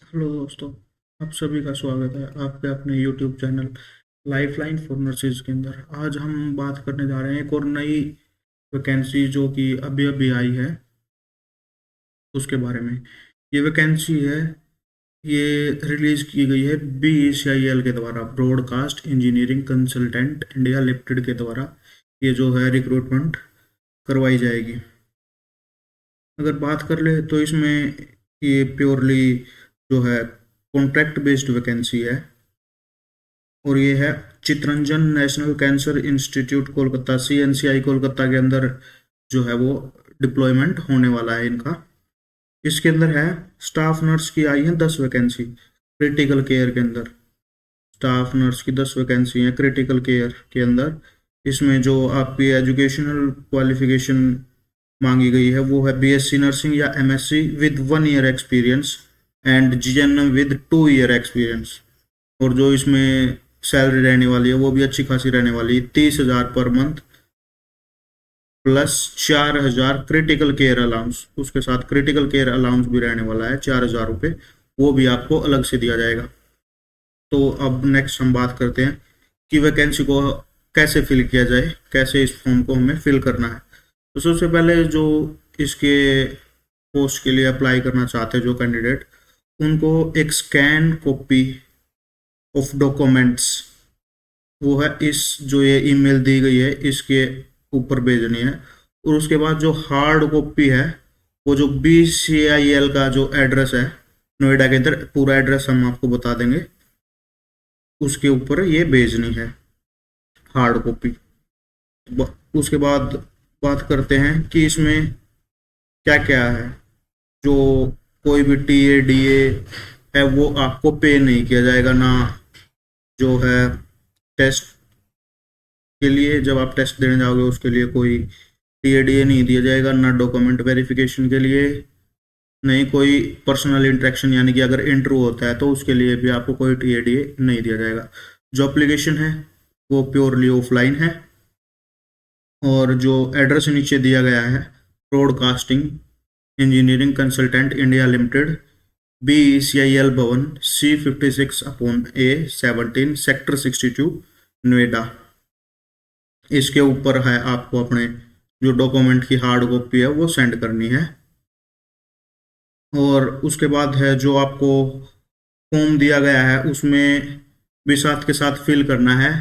Hello दोस्तों। आप सभी का स्वागत है आपके अपने YouTube channel lifeline for nurses के अंदर। आज हम बात करने जा रहे हैं एक और नई वैकेंसी जो कि अभी अभी आई है उसके बारे में। ये वैकेंसी है, ये रिलीज की गई है BECIL के द्वारा, broadcast engineering consultant India limited के द्वारा। ये जो है रिक्रूटमेंट करवाई जाएगी। अगर बात कर ले तो इसमें ये प्योरली जो है कॉन्ट्रैक्ट बेस्ड वैकेंसी है। और ये है Chittaranjan National Cancer Institute Kolkata, CNCI Kolkata के अंदर जो है वो डिप्लॉयमेंट होने वाला है इनका। इसके अंदर है स्टाफ नर्स की आई है 10 वैकेंसी क्रिटिकल केयर के अंदर। स्टाफ नर्स की 10 वैकेंसी है क्रिटिकल केयर के अंदर। इसमें जो आपकी एजुकेशनल क्वालिफिकेशन मांगी गई है वो है BSc नर्सिंग या MSc with 1 year experience and GNM with 2 year experience. और जो इसमें सैलरी रहने वाली है वो भी अच्छी खासी रहने वाली है, 30,000 per month plus 4,000 critical care allowance. उसके साथ क्रिटिकल केयर अलाउंस भी रहने वाला है 4,000 रुपये, वो भी आपको अलग से दिया जाएगा। तो अब नेक्स्ट हम बात करते हैं कि वैकेंसी को कैसे फिल किया जाए, कैसे इस फॉर्म को हमें फिल करना है। तो सबसे पहले जो इसके पोस्ट के लिए अप्लाई करना चाहते हैं जो कैंडिडेट, उनको एक स्कैन कॉपी ऑफ डॉक्यूमेंट्स, वो है इस जो ये ईमेल दी गई है इसके ऊपर भेजनी है। और उसके बाद जो हार्ड कॉपी है वो जो BCIL का जो एड्रेस है नोएडा के अंदर, पूरा एड्रेस हम आपको बता देंगे, उसके ऊपर ये भेजनी है हार्ड कॉपी। उसके बाद बात करते हैं कि इसमें क्या क्या है। जो कोई भी TADA है वो आपको पे नहीं किया जाएगा, ना जो है टेस्ट के लिए जब आप टेस्ट देने जाओगे उसके लिए कोई TADA नहीं दिया जाएगा, ना डॉक्यूमेंट वेरिफिकेशन के लिए, नहीं कोई पर्सनल इंटरेक्शन यानी कि अगर इंटरव्यू होता है तो उसके लिए भी आपको कोई TADA नहीं दिया जाएगा। जो एप्लीकेशन है वो प्योरली ऑफलाइन है। और जो एड्रेस नीचे दिया गया है, broadcasting engineering consultant India limited, BECIL भवन, C56/A17 सेक्टर 62 नोएडा। इसके ऊपर है आपको अपने जो डॉक्यूमेंट की हार्ड कॉपी है वो सेंड करनी है। और उसके बाद है जो आपको फॉर्म दिया गया है उसमें भी साथ के साथ फिल करना है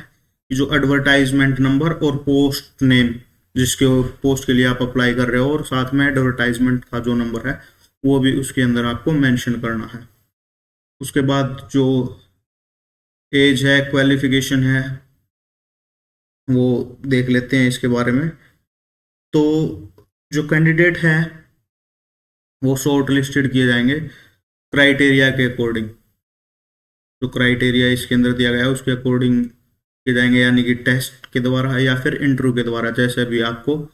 कि जो एडवर्टाइजमेंट नंबर और पोस्ट नेम, जिसके पोस्ट के लिए आप अप्लाई कर रहे हो, और साथ में एडवर्टाइजमेंट का जो नंबर है वो भी उसके अंदर आपको मेंशन करना है। उसके बाद जो एज है, क्वालिफिकेशन है, वो देख लेते हैं इसके बारे में। तो जो कैंडिडेट है वो शॉर्ट लिस्टेड किए जाएंगे क्राइटेरिया के अकॉर्डिंग। जो क्राइटेरिया इसके अंदर दिया गया है उसके अकॉर्डिंग किए जाएंगे, यानी कि टेस्ट के द्वारा या फिर इंटरव्यू के द्वारा, जैसे भी आपको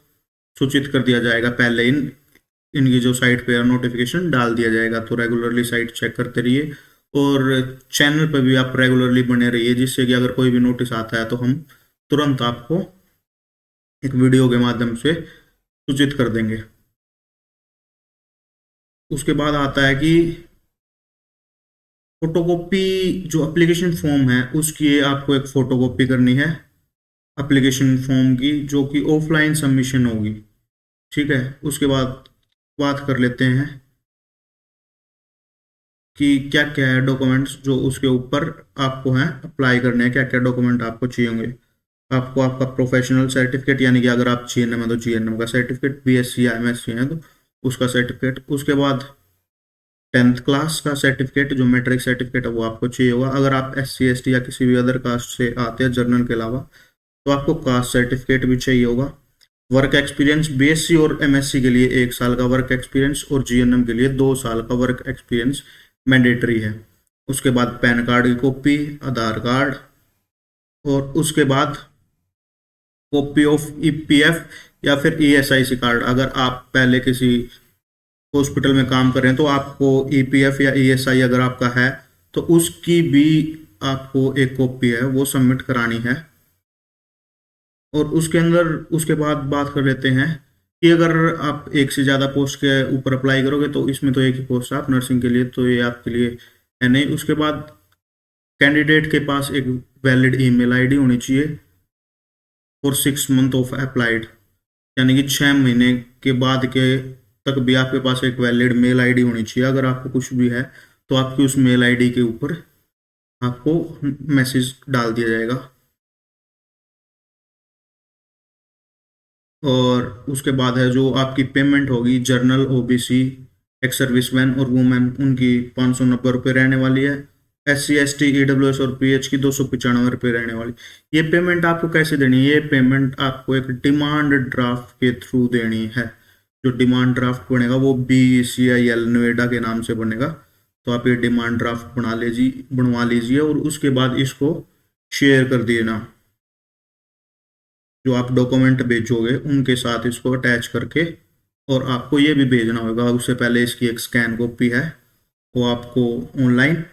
सूचित कर दिया जाएगा पहले इनकी जो साइट पे नोटिफिकेशन डाल दिया जाएगा। तो रेगुलरली साइट चेक करते रहिए और चैनल पर भी आप रेगुलरली बने रहिए, जिससे कि अगर कोई भी नोटिस आता है तो हम तुरंत आपको एक वीडियो के माध्यम से सूचित कर देंगे। उसके बाद आता है कि फोटोकॉपी, जो एप्लीकेशन फॉर्म है उसकी आपको एक फोटोकॉपी करनी है एप्लीकेशन फॉर्म की, जो कि ऑफलाइन सबमिशन होगी। ठीक है। उसके बाद बात कर लेते हैं कि क्या क्या है डॉक्यूमेंट्स जो उसके ऊपर आपको हैं अप्लाई करने हैं, क्या क्या डॉक्यूमेंट आपको चाहिए होंगे। आपको आपका प्रोफेशनल सर्टिफिकेट, यानी कि अगर आप GNM है तो GNM का सर्टिफिकेट, BSc या MSc है तो उसका सर्टिफिकेट। उसके बाद 10th क्लास का सर्टिफिकेट, जो मैट्रिक सर्टिफिकेट है वो आपको चाहिए होगा। अगर आप SC ST या किसी भी अदर कास्ट से आते हैं जनरल के अलावा तो आपको कास्ट सर्टिफिकेट भी चाहिए होगा। वर्क एक्सपीरियंस, BSc और MSc के लिए 1 साल का वर्क एक्सपीरियंस और GNM के लिए 2 साल का वर्क एक्सपीरियंस मैंडेटरी है। उसके बाद पैन कार्ड की कॉपी, आधार कार्ड, और उसके बाद कॉपी ऑफ EPF या फिर ESIC कार्ड। अगर आप पहले किसी हॉस्पिटल में काम कर रहे हैं तो आपको EPF या ESI अगर आपका है तो उसकी भी आपको एक कॉपी है वो सबमिट करानी है। और उसके अंदर उसके बाद बात कर लेते हैं कि अगर आप एक से ज़्यादा पोस्ट के ऊपर अप्लाई करोगे तो इसमें तो एक ही पोस्ट है आप नर्सिंग के लिए, तो ये आपके लिए यानी उसके बाद कैंडिडेट के पास एक वैलिड ईमेल आईडी होनी चाहिए फॉर 6 मंथ ऑफ अप्लाइड, यानी कि 6 महीने के बाद के तक भी आपके पास एक वैलिड मेल आईडी होनी चाहिए। अगर आपको कुछ भी है तो आपकी उस मेल आईडी के ऊपर आपको मैसेज डाल दिया जाएगा। और उसके बाद है जो आपकी पेमेंट होगी, जर्नल ओबीसी, एक्स सर्विसमैन और वुमेन, उनकी 590 रुपये रहने वाली है। SC ST EWS और PH की 295 रुपये रहने वाली। ये पेमेंट आपको कैसे देनी है? ये पेमेंट आपको एक डिमांड ड्राफ्ट के थ्रू देनी है। जो डिमांड ड्राफ्ट बनेगा वो BCIL नोएडा के नाम से बनेगा। तो आप ये डिमांड ड्राफ्ट बनवा लीजिए और उसके बाद इसको शेयर कर देना। जो आप डॉक्यूमेंट भेजोगे उनके साथ इसको अटैच करके, और आपको ये भी भेजना होगा, उससे पहले इसकी एक स्कैन कॉपी है वो आपको ऑनलाइन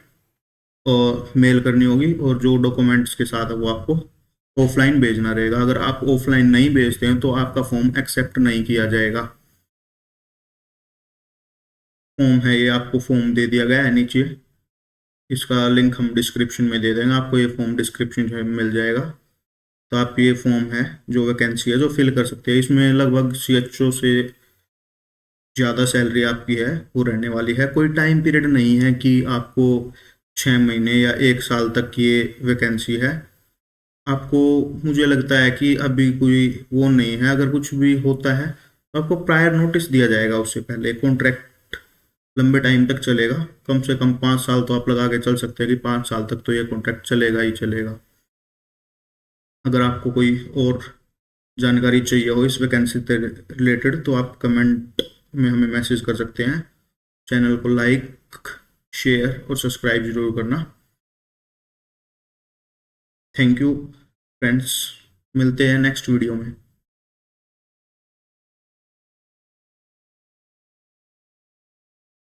और मेल करनी होगी, और जो डॉक्यूमेंट्स के साथ है वो आपको ऑफलाइन भेजना रहेगा। अगर आप ऑफलाइन नहीं भेजते हैं तो आपका फॉर्म एक्सेप्ट नहीं किया जाएगा। फॉर्म है ये, आपको फॉर्म दे दिया गया है नीचे, इसका लिंक हम डिस्क्रिप्शन में दे देंगे, आपको ये फॉर्म डिस्क्रिप्शन में मिल जाएगा। तो आप ये फॉर्म है जो वैकेंसी है जो फिल कर सकते हैं। इसमें लगभग CHO से ज़्यादा सैलरी आपकी है वो रहने वाली है। कोई टाइम पीरियड नहीं है कि आपको 6 महीने या 1 साल तक की ये वैकेंसी है। आपको, मुझे लगता है कि अभी कोई वो नहीं है। अगर कुछ भी होता है तो आपको प्रायर नोटिस दिया जाएगा, उससे पहले। कॉन्ट्रैक्ट लंबे टाइम तक चलेगा, कम से कम 5 साल तो आप लगा के चल सकते हैं कि 5 साल तक तो ये कॉन्ट्रैक्ट चलेगा ही चलेगा। अगर आपको कोई और जानकारी चाहिए हो इस वैकेंसी से रिलेटेड तो आप कमेंट में हमें मैसेज कर सकते हैं। चैनल को लाइक, शेयर और सब्सक्राइब जरूर करना। थैंक यू फ्रेंड्स, मिलते हैं नेक्स्ट वीडियो में।